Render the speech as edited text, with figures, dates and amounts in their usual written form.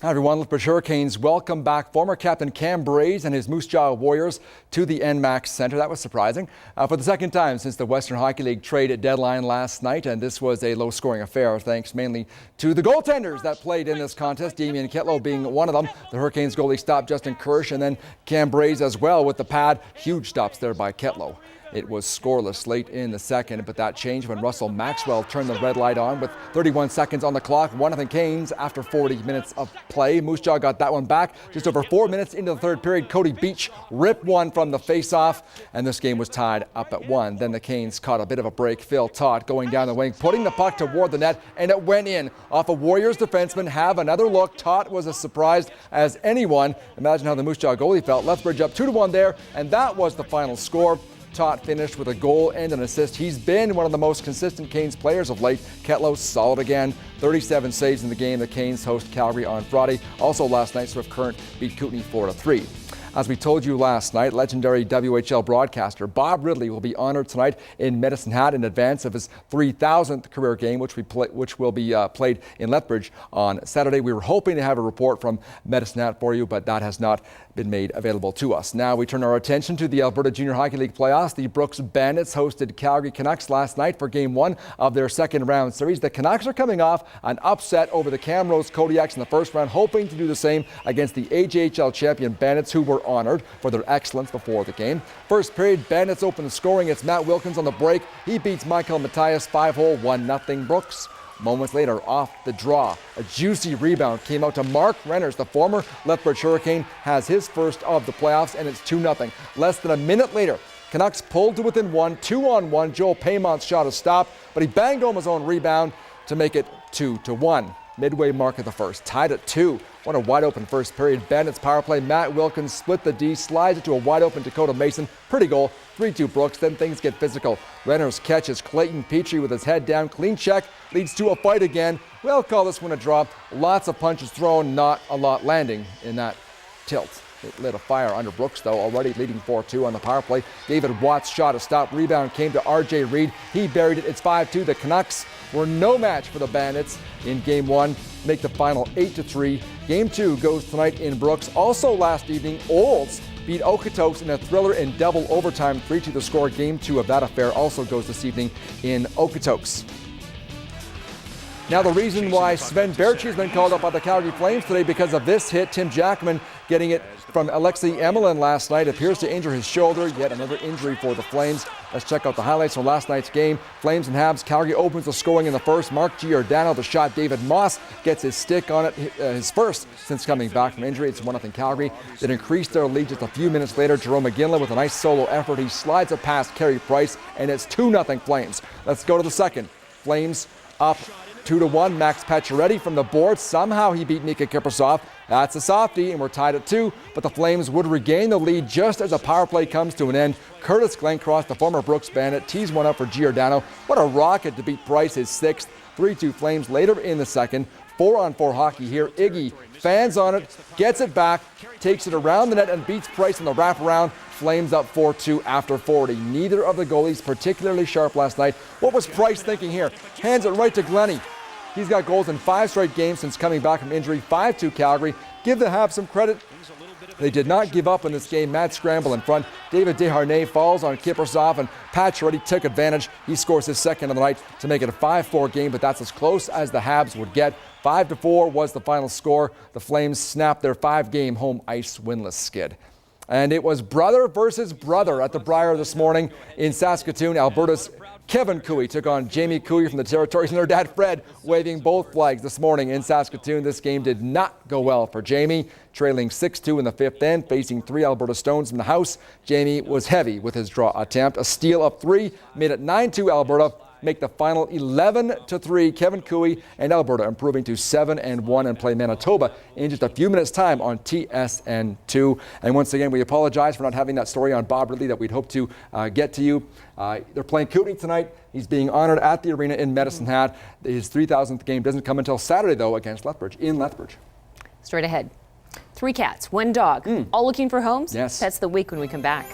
Hi everyone, Lethbridge Hurricanes welcome back former captain Cam Braze and his Moose Jaw Warriors to the NMAX Centre. That was surprising. For the second time since the Western Hockey League trade deadline last night, and this was a low-scoring affair thanks mainly to the goaltenders that played in this contest, Damian Ketlow being one of them. The Hurricanes goalie stopped Justin Kirsch, and then Cam Braze as well with the pad. Huge stops there by Ketlow. It was scoreless late in the second, but that changed when Russell Maxwell turned the red light on with 31 seconds on the clock. 1-0 Canes after 40 minutes of play. Moose Jaw got that one back just over 4 minutes into the third period. Cody Beach ripped one from the faceoff, and this game was tied up at 1. Then the Canes caught a bit of a break. Phil Todd going down the wing, putting the puck toward the net, and it went in off a Warriors defenseman. Have another look. Todd was as surprised as anyone. Imagine how the Moose Jaw goalie felt. Lethbridge up 2-1 there, and that was the final score. Todd finished with a goal and an assist. He's been one of the most consistent Canes players of late. Ketlow solid again. 37 saves in the game. The Canes host Calgary on Friday. Also last night, Swift Current beat Kootenay 4-3. As we told you last night, legendary WHL broadcaster Bob Ridley will be honored tonight in Medicine Hat in advance of his 3,000th career game, which will be played in Lethbridge on Saturday. We were hoping to have a report from Medicine Hat for you, but that has not been made available to us. Now we turn our attention to the Alberta Junior Hockey League playoffs. The Brooks Bandits hosted Calgary Canucks last night for Game 1 of their second round series. The Canucks are coming off an upset over the Camrose Kodiaks in the first round, hoping to do the same against the AJHL champion Bandits, who were honored for their excellence before the game. First period, Bandits open the scoring. It's Matt Wilkins on the break. He beats Michael Matthias 5-hole, 1-0 Brooks. Moments later, off the draw, a juicy rebound came out to Mark Renners. The former Lethbridge Hurricane has his first of the playoffs, and it's 2-0. Less than a minute later, Canucks pulled to within one, 2-on-1. Joel Paymont's shot a stop, but he banged home his own rebound to make it 2-1. Midway mark of the first, tied at 2. What a wide open first period. Bandits power play. Matt Wilkins split the D, slides it to a wide open Dakota Mason. Pretty goal. 3-2 Brooks. Then things get physical. Renners catches Clayton Petrie with his head down. Clean check leads to a fight again. We'll call this one a draw. Lots of punches thrown, not a lot landing in that tilt. It lit a fire under Brooks, though, already leading 4-2 on the power play. David Watts shot a stop. Rebound came to RJ Reed. He buried it. It's 5-2. The Canucks were no match for the Bandits in Game 1. Make the final 8-3. Game 2 goes tonight in Brooks. Also last evening, Olds beat Okotoks in a thriller in double overtime. 3-2 the score. Game 2 of that affair also goes this evening in Okotoks. Now the reason why Sven Berchi has been called up by the Calgary Flames today because of this hit. Tim Jackman getting it from Alexei Emelin last night. Appears to injure his shoulder. Yet another injury for the Flames. Let's check out the highlights from last night's game. Flames and Habs. Calgary opens the scoring in the first. Mark Giordano, the shot. David Moss gets his stick on it. His first since coming back from injury. It's 1-0 Calgary. That increased their lead just a few minutes later. Jerome McGinley with a nice solo effort. He slides it past Carey Price, and it's 2-0 Flames. Let's go to the second. Flames up 2-1. Max Pacioretty from the board. Somehow he beat Nika Kiprasov. That's a softie, and we're tied at 2. But the Flames would regain the lead just as a power play comes to an end. Curtis Glencross, the former Brooks Bandit, tees one up for Giordano. What a rocket to beat Price, his 6th. 3-2 Flames later in the second. 4-on-4 hockey here. Iggy fans on it, gets it back, takes it around the net and beats Price in the wraparound. Flames up 4-2 after 40. Neither of the goalies particularly sharp last night. What was Price thinking here? Hands it right to Glennie. He's got goals in 5 straight games since coming back from injury. 5-2 Calgary. Give the Habs some credit. They did not give up in this game. Mad scramble in front. David Desharnais falls on Kiprasov, and Pacioretty took advantage. He scores his second of the night to make it a 5-4 game, but that's as close as the Habs would get. 5-4 was the final score. The Flames snapped their 5-game home ice winless skid. And it was brother versus brother at the Briar this morning in Saskatoon. Alberta's Kevin Cooey took on Jamie Cooey from the Territories, and their dad Fred waving both flags this morning in Saskatoon. This game did not go well for Jamie, trailing 6-2 in the 5th end, facing 3 Alberta Stones in the house. Jamie was heavy with his draw attempt. A steal of 3 made it 9-2 Alberta. Make the final 11-3. Kevin Cooey and Alberta improving to 7-1 and play Manitoba in just a few minutes' time on TSN2. And once again, we apologize for not having that story on Bob Ridley that we'd hoped to get to you. They're playing Kootenay tonight. He's being honored at the arena in Medicine Hat. His 3,000th game doesn't come until Saturday, though, against Lethbridge in Lethbridge. Straight ahead. 3 cats, 1 dog, all looking for homes? Yes. That's the week when we come back.